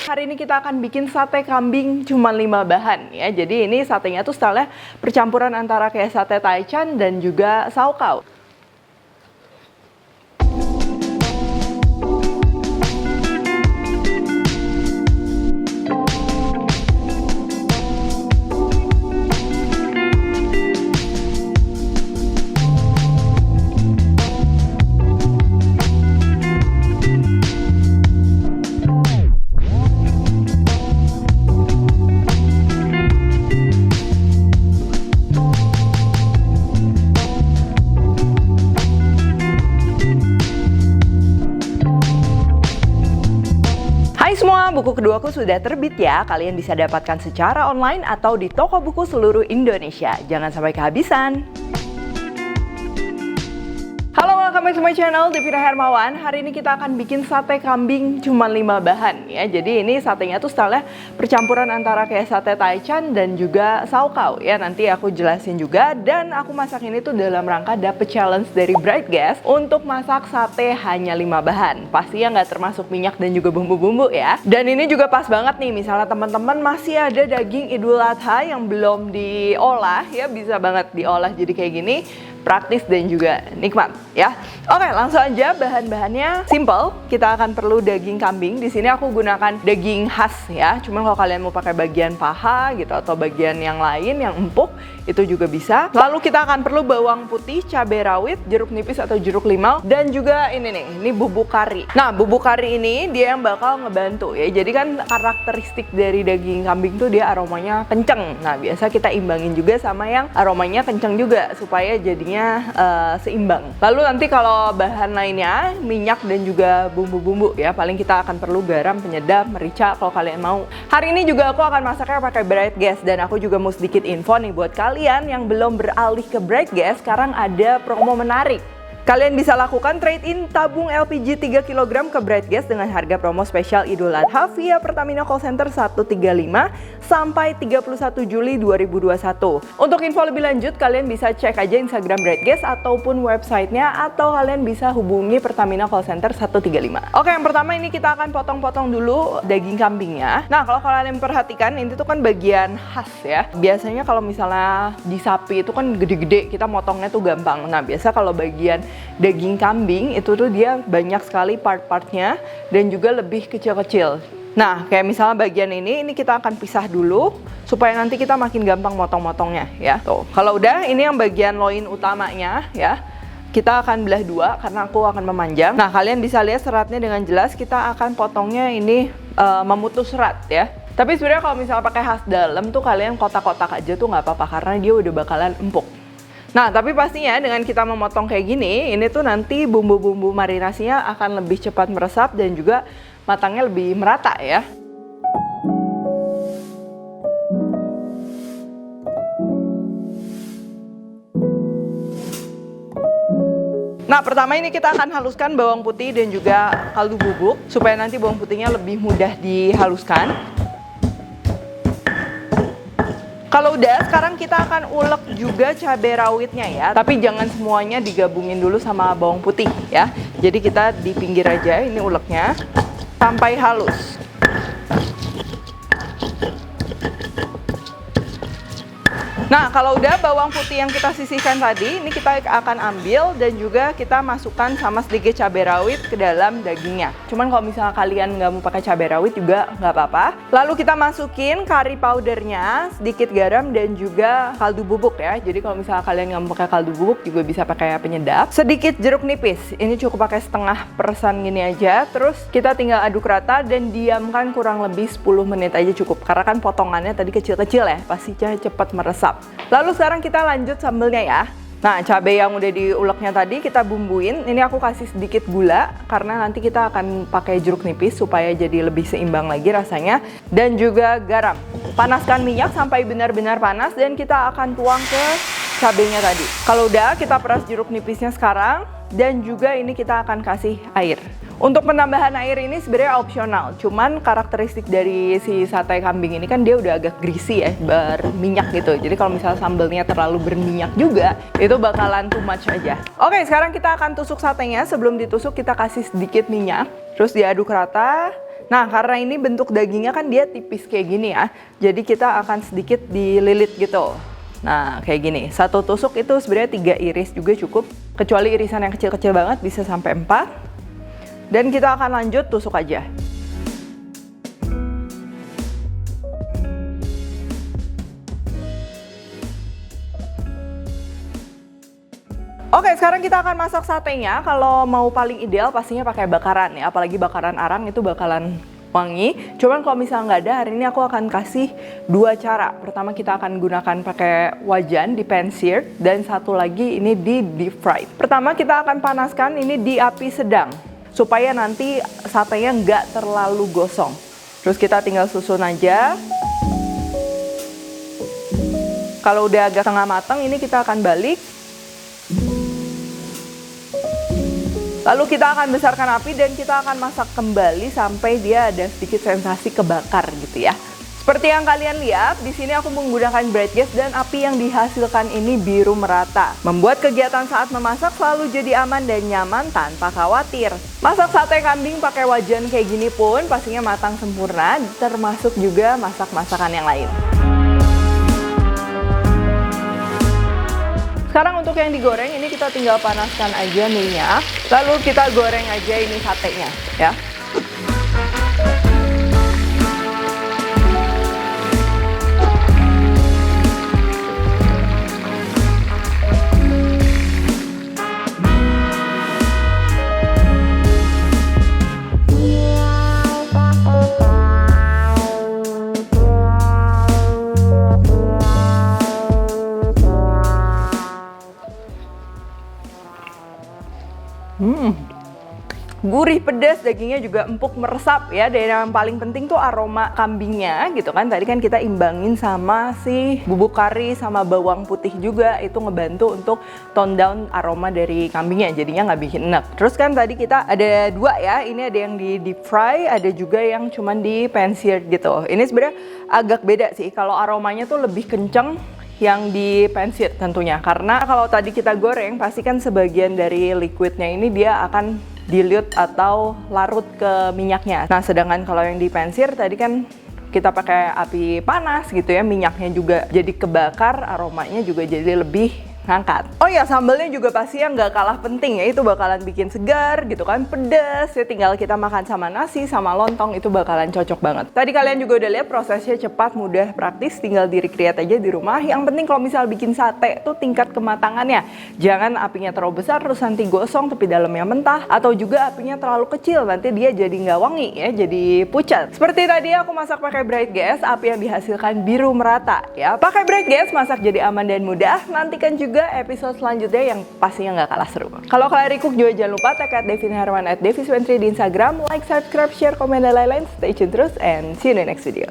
Hari ini kita akan bikin sate kambing cuma 5 bahan ya. Jadi ini satenya tuh stylenya percampuran antara kayak sate taichan dan juga saokao. Buku keduaku sudah terbit ya, kalian bisa dapatkan secara online atau di toko buku seluruh Indonesia. Jangan sampai kehabisan. Halo, welcome back to my channel, Devina Hermawan. Hari ini kita akan bikin sate kambing cuma 5 bahan ya. Jadi ini satenya tuh stylenya percampuran antara kayak sate taichan dan juga saokao ya. Nanti aku jelasin juga, dan aku masak ini tuh dalam rangka dapet challenge dari Bright Gas untuk masak sate hanya 5 bahan. Pastinya nggak termasuk minyak dan juga bumbu-bumbu ya. Dan ini juga pas banget nih, misalnya teman-teman masih ada daging Idul Adha yang belum diolah ya, bisa banget diolah jadi kayak gini. Praktis dan juga nikmat ya. Oke, langsung aja, bahan-bahannya simple. Kita akan perlu daging kambing. Di sini aku gunakan daging khas ya. Cuman kalau kalian mau pakai bagian paha gitu atau bagian yang lain yang empuk, itu juga bisa. Lalu kita akan perlu bawang putih, cabai rawit, jeruk nipis atau jeruk limau, dan juga ini nih, ini bubuk kari. Nah, bubuk kari ini dia yang bakal ngebantu ya. Jadi kan karakteristik dari daging kambing tuh dia aromanya kenceng. Nah, biasa kita imbangin juga sama yang aromanya kenceng juga supaya jadinya seimbang. Lalu nanti kalau bahan lainnya, minyak dan juga bumbu-bumbu ya. Paling kita akan perlu garam, penyedap, merica kalau kalian mau. Hari ini juga aku akan masaknya pakai Bright Gas, dan aku juga mau sedikit info nih buat kalian yang belum beralih ke Bright Gas. Sekarang ada promo menarik. Kalian bisa lakukan trade-in tabung LPG 3 kg ke Bright Gas dengan harga promo spesial Idul Adha via Pertamina Call Center 135 sampai 31 Juli 2021. Untuk info lebih lanjut, kalian bisa cek aja Instagram Bright Gas ataupun websitenya, atau kalian bisa hubungi Pertamina Call Center 135. Oke, yang pertama ini kita akan potong-potong dulu daging kambingnya. Nah, kalau kalian perhatikan, ini tuh kan bagian khas ya. Biasanya kalau misalnya di sapi itu kan gede-gede, kita motongnya tuh gampang. Nah, biasa kalau bagian daging kambing itu tuh dia banyak sekali part-partnya dan juga lebih kecil-kecil. Nah, kayak misalnya bagian ini kita akan pisah dulu supaya nanti kita makin gampang motong-motongnya ya. Tuh, kalau udah, ini yang bagian loin utamanya ya. Kita akan belah dua karena aku akan memanjang. Nah, kalian bisa lihat seratnya dengan jelas. Kita akan potongnya ini memutus serat ya. Tapi sebenarnya kalau misalnya pakai khas dalam tuh kalian kotak-kotak aja tuh nggak apa-apa karena dia udah bakalan empuk. Nah, tapi pastinya dengan kita memotong kayak gini, ini tuh nanti bumbu-bumbu marinasinya akan lebih cepat meresap dan juga matangnya lebih merata ya. Nah, pertama ini kita akan haluskan bawang putih dan juga kaldu bubuk supaya nanti bawang putihnya lebih mudah dihaluskan. Kalau udah, sekarang kita akan ulek juga cabai rawitnya ya. Tapi jangan semuanya digabungin dulu sama bawang putih ya. Jadi kita di pinggir aja ini uleknya sampai halus. Nah, kalau udah bawang putih yang kita sisihkan tadi, ini kita akan ambil dan juga kita masukkan sama sedikit cabai rawit ke dalam dagingnya. Cuman kalau misalnya kalian nggak mau pakai cabai rawit juga nggak apa-apa. Lalu kita masukin curry powdernya, sedikit garam dan juga kaldu bubuk ya. Jadi kalau misalnya kalian nggak mau pakai kaldu bubuk juga bisa pakai penyedap. Sedikit jeruk nipis, ini cukup pakai setengah persen gini aja. Terus kita tinggal aduk rata dan diamkan kurang lebih 10 menit aja cukup. Karena kan potongannya tadi kecil-kecil ya, pasti cepat meresap. Lalu sekarang kita lanjut sambelnya ya. Nah, cabai yang udah diuleknya tadi kita bumbuin. Ini aku kasih sedikit gula karena nanti kita akan pakai jeruk nipis supaya jadi lebih seimbang lagi rasanya. Dan juga garam. Panaskan minyak sampai benar-benar panas dan kita akan tuang ke cabainya tadi. Kalau udah, kita peras jeruk nipisnya sekarang. Dan juga ini kita akan kasih air. Untuk penambahan air ini sebenarnya opsional, cuman karakteristik dari si sate kambing ini kan dia udah agak greasy ya, berminyak gitu. Jadi kalau misalnya sambelnya terlalu berminyak juga, itu bakalan too much aja. Oke, sekarang kita akan tusuk satenya. Sebelum ditusuk kita kasih sedikit minyak, terus diaduk rata. Nah, karena ini bentuk dagingnya kan dia tipis kayak gini ya, jadi kita akan sedikit dililit gitu. Nah, kayak gini. Satu tusuk itu sebenarnya 3 iris juga cukup. Kecuali irisan yang kecil-kecil banget bisa sampai 4. Dan kita akan lanjut tusuk aja. Oke, sekarang kita akan masak satenya. Kalau mau paling ideal pastinya pakai bakaran ya, apalagi bakaran arang itu bakalan wangi. Cuman kalau misalnya nggak ada, hari ini aku akan kasih 2 cara. Pertama kita akan gunakan pakai wajan di pan seared, dan satu lagi ini di deep fried. Pertama kita akan panaskan ini di api sedang supaya nanti satenya nggak terlalu gosong. Terus kita tinggal susun aja. Kalau udah agak tengah matang, ini kita akan balik. Lalu kita akan besarkan api dan kita akan masak kembali sampai dia ada sedikit sensasi kebakar gitu ya. Seperti yang kalian lihat, di sini aku menggunakan bright gas dan api yang dihasilkan ini biru merata. Membuat kegiatan saat memasak selalu jadi aman dan nyaman tanpa khawatir. Masak sate kambing pakai wajan kayak gini pun pastinya matang sempurna, termasuk juga masak masakan yang lain. Sekarang untuk yang digoreng ini kita tinggal panaskan aja minyak, lalu kita goreng aja ini satenya ya. Gurih, pedas, dagingnya juga empuk meresap ya. Dan yang paling penting tuh aroma kambingnya gitu kan. Tadi kan kita imbangin sama si bubuk kari sama bawang putih juga, itu ngebantu untuk tone down aroma dari kambingnya, jadinya nggak bikin enak. Terus kan tadi kita ada 2 ya, ini ada yang di deep fry, ada juga yang cuman di pan seared gitu. Ini sebenarnya agak beda sih, kalau aromanya tuh lebih kenceng yang di pan seared tentunya, karena kalau tadi kita goreng pasti kan sebagian dari liquidnya ini dia akan dilute atau larut ke minyaknya. Nah, sedangkan kalau yang di pan seared tadi kan kita pakai api panas gitu ya, minyaknya juga jadi kebakar, aromanya juga jadi lebih ngangkat. Oh ya, sambalnya juga pasti yang nggak kalah penting ya, itu bakalan bikin segar gitu kan, pedas ya, tinggal kita makan sama nasi, sama lontong, itu bakalan cocok banget. Tadi kalian juga udah lihat prosesnya cepat, mudah, praktis, tinggal di-recreate aja di rumah. Yang penting kalau misal bikin sate tuh tingkat kematangannya, jangan apinya terlalu besar terus nanti gosong tapi dalamnya mentah, atau juga apinya terlalu kecil nanti dia jadi nggak wangi ya, jadi pucat. Seperti tadi aku masak pakai bright gas, api yang dihasilkan biru merata ya. Pakai bright gas masak jadi aman dan mudah. Nantikan juga episode selanjutnya yang pastinya nggak kalah seru. Kalau kalian recook juga jangan lupa tag @devinherman @deviswentri di Instagram, like, subscribe, share, komen, dan lain-lain. Stay tune terus and see you in the next video.